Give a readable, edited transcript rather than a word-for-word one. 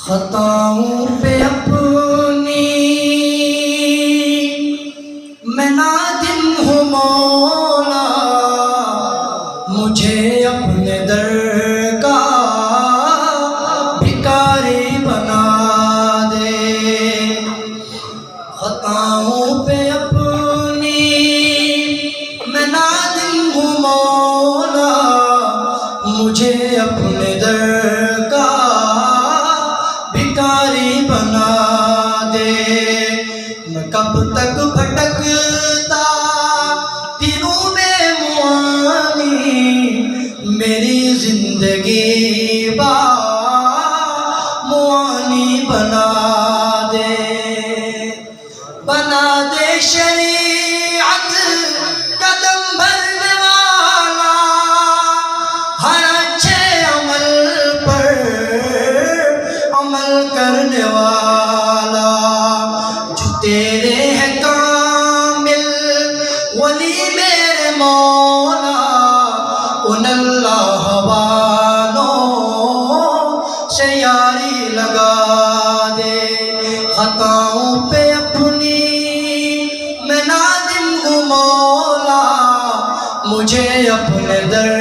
خطاؤں پہ اپنی میں نادم ہوں مولا، مجھے اپنے در کا بھکاری بنا دے۔ خطاؤں پہ اپنی میں نادم ہوں مولا، مجھے اپنے در کا بھکاری بنا دے۔ میں کب تک بھٹکتا پھروں بے معانی، میری زندگی با معانی بنا دے۔ بنا دے شریعت قدم بھرنے والا، ہر اچھے عمل پر عمل کرنے والا، جو تیرے ہے کامل ولی میرے مولا، ان اللہ والوں سے یاری لگا دے۔ خطاؤں پہ اپنی میں نادم ہوں مولا، مجھے اپنے در